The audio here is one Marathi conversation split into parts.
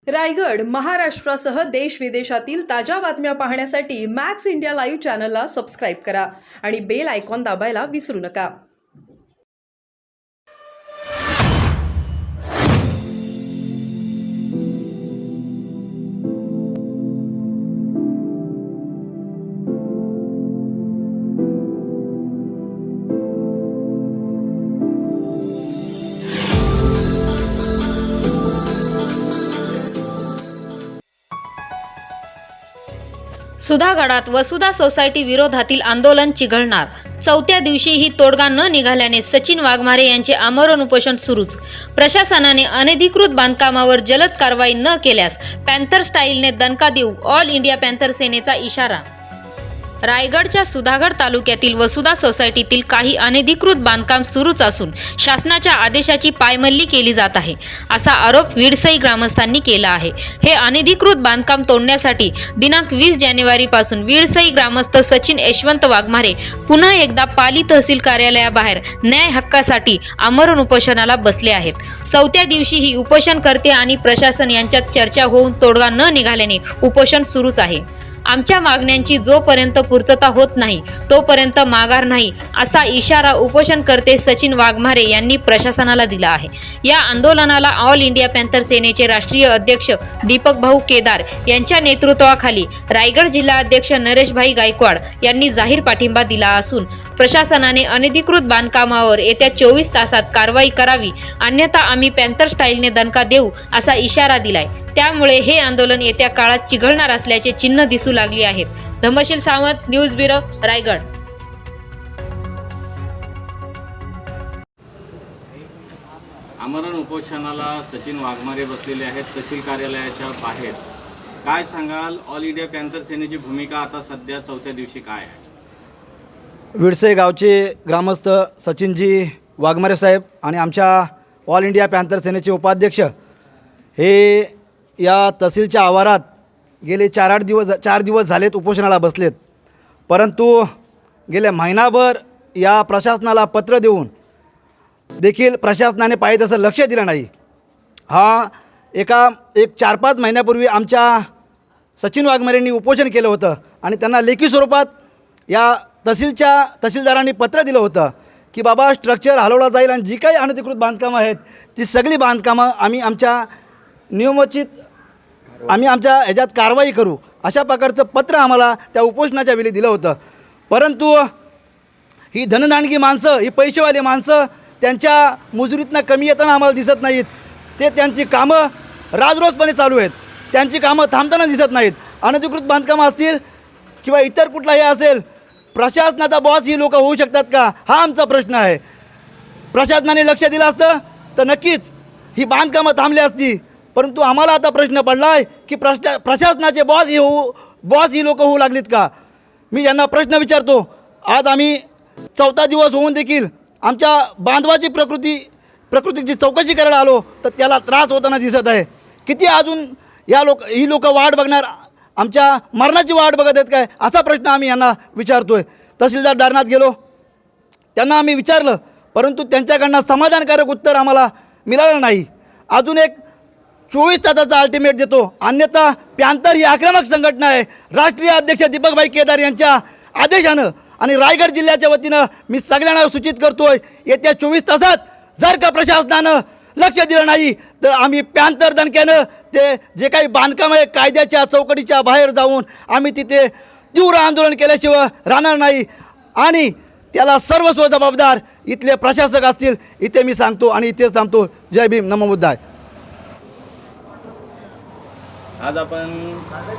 रायगड महाराष्ट्रासह देश विदेशातील ताज्या बातम्या पाहण्यासाठी मॅक्स इंडिया लाईव्ह चॅनलला सबस्क्राईब करा आणि बेल आयकॉन दाबायला विसरू नका। सुधागडात वसुधा सोसायटी विरोधातील आंदोलन चिघळणार। चौथ्या दिवशीही तोडगा न निघाल्याने सचिन वाघमारे यांचे आमरण उपोषण सुरूच। प्रशासनाने अनधिकृत बांधकामावर जलद कारवाई न केल्यास पॅन्थर स्टाईलने दणका देऊ, ऑल इंडिया पॅन्थर सेनेचा इशारा। रायगडच्या सुधागड तालुक्यातील वसुधा सोसायटीतील काही अनधिकृत बांधकाम सुरूच असून शासनाच्या आदेशाची पायमल्ली केली जात आहे, असा आरोप विडसई ग्रामस्थांनी केला आहे। हे अनधिकृत बांधकाम तोडण्यासाठी दिनांक 20 जानेवारीपासून विडसई ग्रामस्थ सचिन यशवंत वाघमारे पुन्हा एकदा पाली तहसील कार्यालयाबाहेर न्याय हक्कासाठी आमरण उपोषणाला बसले आहेत। चौथ्या दिवशीही उपोषणकर्ते आणि प्रशासन यांच्यात चर्चा होऊन तोडगा न निघाल्याने उपोषण सुरूच आहे। आमच्या मागण्यांची जोपर्यंत पूर्तता होत नाही तोपर्यंत माघार नाही, असा इशारा उपोषणकर्ते सचिन वाघमारे यांनी प्रशासनाला दिला आहे। या आंदोलनाला ऑल इंडिया पॅन्थर सेनेचे राष्ट्रीय अध्यक्ष दीपक भाऊ केदार यांच्या नेतृत्वाखाली रायगड जिल्हा अध्यक्ष नरेशभाई गायकवाड यांनी जाहीर पाठिंबा दिला असून प्रशासनाने अनधिकृत बांधकामावर येत्या 24 तासात कारवाई करावी, अन्यथा आम्ही पॅन्थर स्टाईलने दणका देऊ, असा इशारा दिलाय। त्यामुळे हे आंदोलन येत्या काळात चिघळणार असल्याचे चिन्ह दिसू लागली आहेत। Dhammasheel Sawant, news bureau, Raigad. आमरण उपोषणाला सचिन वाघमारे बसलेले आहेत तहसील कार्यालयाच्या बाहेर। काय सांगाल, ऑल इंडिया पॅन्थर सेनेची भूमिका आता सध्या चौथ्या दिवशी काय आहे? विडसई गावचे ग्रामस्थ सचिनजी वाघमारे साहेब आणि आमच्या ऑल इंडिया पॅन्थर सेनेचे उपाध्यक्ष हे या तहसीलच्या आवारात गेले 4 दिवस झालेत उपोषणाला बसलेत, परंतु गेल्या महिनाभर या प्रशासनाला पत्र देऊन देखील प्रशासनाने पाहिजे तसं लक्ष दिलं नाही। एक 4-5 महिन्यापूर्वी आमच्या सचिन वाघमारेंनी उपोषण केलं होतं आणि त्यांना लेखी स्वरूपात या तहसीलदारांनी पत्र दिलं होतं की बाबा स्ट्रक्चर हलवला जाईल आणि जी काही अनधिकृत बांधकामं आहेत ती सगळी बांधकामं आम्ही आमच्या ह्याच्यात कारवाई करू, अशा प्रकारचं पत्र आम्हाला त्या उपोषणाच्या वेळी दिलं होतं। परंतु ही धनदांडगी माणसं, ही पैसेवाली माणसं त्यांच्या मुजुरीतनं कमी येताना आम्हाला दिसत नाहीत। ते त्यांची कामं राजरोसपणे चालू आहेत, त्यांची कामं थांबताना दिसत नाहीत। अनधिकृत बांधकामं असतील किंवा इतर कुठलाही असेल, प्रशासनाचा बॉस ही लोक होऊ शकतात का, हा आमचा प्रश्न आहे। प्रशासनाने लक्ष दिलं असतं तर नक्कीच ही बांधकामं थांबली असती, परंतु आम्हाला आता प्रश्न पडला आहे की प्रशासनाचे बॉस ही लोक होऊ लागलीत का। मी यांना प्रश्न विचारतो, आज आम्ही 4था दिवस होऊन देखील आमच्या बांधवाची प्रकृतीची चौकशी करायला आलो तर त्याला त्रास होताना दिसत आहे। किती अजून ही लोक वाट बघणार, आमच्या मरणाची वाट बघत आहेत काय, असा प्रश्न आम्ही यांना विचारतोय। तहसीलदार दारनाथ गेलो, त्यांना आम्ही विचारलं, परंतु त्यांच्याकडनं समाधानकारक उत्तर आम्हाला मिळालं नाही। अजून एक 24 तासाचा अल्टिमेट देतो, अन्यथा पॅन्थर ही आक्रमक संघटना आहे। राष्ट्रीय अध्यक्ष दीपकभाई केदार यांच्या आदेशानं आणि रायगड जिल्ह्याच्या वतीनं मी सगळ्यांना सूचित करतोय, येत्या 24 तासात जर का प्रशासनानं लक्ष दिलं नाही तर आम्ही पॅन्थर दणक्यानं ते जे काही बांधकाम आहे कायद्याच्या चौकटीच्या बाहेर जाऊन आम्ही तिथे तीव्र आंदोलन केल्याशिवाय राहणार नाही आणि त्याला सर्वस्व जबाबदार इथले प्रशासक असतील, इथे मी सांगतो आणि इथेच थांबतो। जय भीम, नमो बुद्धाय। आज आपण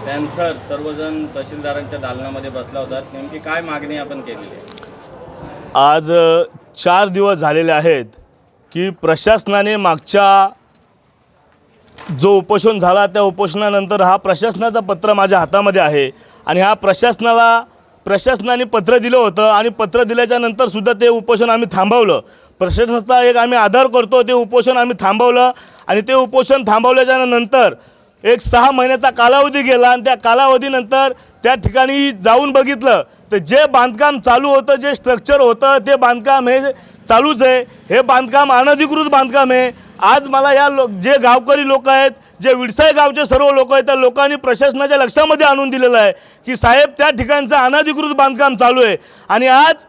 पॅन्थर सर्वजण तहसीलदारांच्या दालनामध्ये बसला होता, नेमकी काय मागणी आपण केलेली आहे? आज 4 दिवस झालेले आहेत की प्रशासनाने मागच्या जो उपोषण झाला त्या उपोषणानंतर हा प्रशासनाचा पत्र माझ्या हातामध्ये आहे आणि ह्या प्रशासनाने पत्र दिलं होतं आणि पत्र दिल्याच्या नंतर सुद्धा ते उपोषण आम्ही थांबवलं। प्रशासनाचा एक आम्ही आदर करतो, ते उपोषण आम्ही थांबवलं आणि ते उपोषण थांबवल्याच्या नंतर एक 6 महिन्याचा कालावधी गेला आणि त्या कालावधीनंतर त्या ठिकाणी जाऊन बघितलं तर जे बांधकाम चालू होतं, जे स्ट्रक्चर होतं ते बांधकाम हे चालूच आहे। हे बांधकाम अनधिकृत बांधकाम आहे आज मला या जे गावकरी लोक आहेत, जे विडसाई गावचे सर्व लोक आहेत, त्या लोकांनी प्रशासनाच्या लक्षामध्ये आणून दिलेलं आहे की साहेब त्या ठिकाणचं अनधिकृत बांधकाम चालू आहे. आणि आज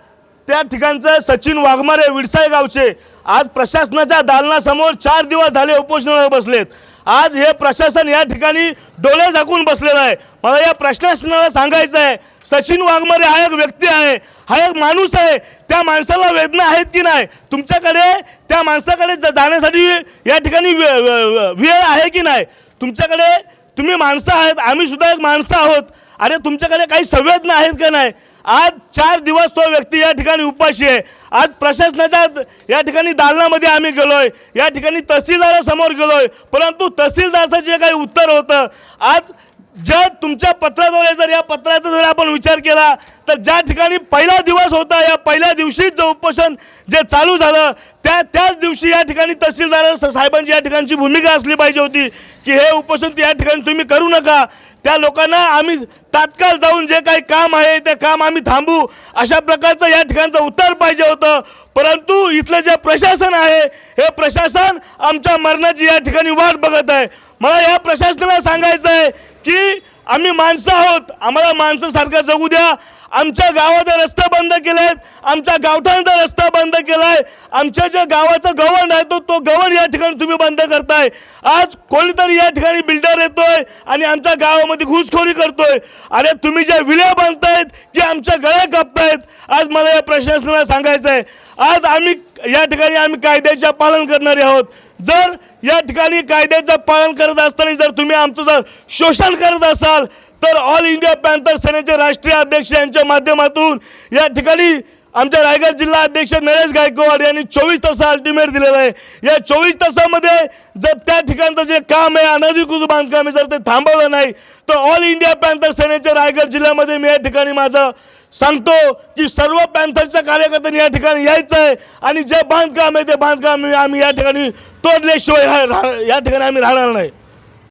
त्या ठिकाणचं सचिन वाघमारे विडसाई गावचे आज प्रशासनाच्या दालनासमोर 4 दिवस झाले उपोषणाला बसलेत. आज हे प्रशासन या ठिकाणी डोळे झाकून बसलेलं आहे. मला या प्रशासनाला सांगायचं आहे, सचिन वाघमारे हा एक व्यक्ती आहे, हा एक माणूस आहे. त्या माणसाला वेदना आहेत की नाही? तुमच्याकडे त्या माणसाकडे जाण्यासाठी या ठिकाणी वेळ आहे की नाही? तुमच्याकडे तुम्ही माणसं आहेत, आम्ही सुद्धा एक माणसं आहोत. अरे तुमच्याकडे काही संवेदना आहेत का नाही? आज 4 दिवस तो व्यक्ती या ठिकाणी उपाशी आहे. आज प्रशासनाच्या या ठिकाणी दालनामध्ये आम्ही गेलोय, या ठिकाणी तहसीलदारासमोर गेलोय, परंतु तहसीलदाराचं जे काही उत्तर होतं, आज ज्या तुमच्या पत्राद्वारे जर या पत्राचा जर आपण विचार केला तर ज्या ठिकाणी पहिला दिवस होता, या पहिल्या दिवशीच जे उपोषण जे चालू झालं त्याच दिवशी या ठिकाणी तहसीलदार साहेबांची या ठिकाणची भूमिका असली पाहिजे होती की हे उपोषण या ठिकाणी तुम्ही करू नका. त्या लोकांना आम्ही तात्काळ जाऊन जे काही काम आहे ते काम आम्ही थांबू अशा प्रकारचं या ठिकाणचं उत्तर पाहिजे होतं. परंतु इथलं जे प्रशासन आहे हे प्रशासन आमच्या मरणाची या ठिकाणी वाट बघत आहे. मला या प्रशासनाला सांगायचं आहे की आम्ही माणसं आहोत, आम्हाला माणसासारखं जगू द्या. आमच्या गावाचे रस्ते बंद केले आहेत, आमच्या गावठाणचा रस्ता बंद केला आहे, आमच्या जे गावाचं गव्हर्न आहे तो गव्हर्न या ठिकाणी तुम्ही बंद करताय. आज कोणीतरी या ठिकाणी बिल्डर येतोय आणि आमच्या गावामध्ये घुसखोरी करतोय. अरे तुम्ही जे विले बांधतायत की आमच्या गळे कापतायत. आज मला या प्रशासनाला सांगायचं आहे, आज आम्ही या ठिकाणी आम्ही कायद्याचे पालन करणारे आहोत. जर या ठिकाणी कायद्याचं पालन करत असताना जर तुम्ही आमचं जर शोषण करत असाल तर ऑल इंडिया पॅन्थर सेनेचे राष्ट्रीय अध्यक्ष यांच्या माध्यमातून या ठिकाणी आमच्या रायगड जिल्हा अध्यक्ष नरेश गायकवाड यांनी 24 तास अल्टिमेट दिलेलं आहे. या 24 तासामध्ये जर त्या ठिकाणचं जे काम आहे अनधिकृत बांधकाम आहे जर ते थांबवलं नाही तर ऑल इंडिया पॅन्थर सेनेच्या रायगड जिल्ह्यामध्ये मी या ठिकाणी माझं सांगतो की सर्व पॅन्थरच्या कार्यकर्त्यांनी या ठिकाणी यायचं आहे आणि जे बांधकाम आहे ते बांधकाम आम्ही या ठिकाणी तोडल्याशिवाय या ठिकाणी आम्ही राहणार नाही.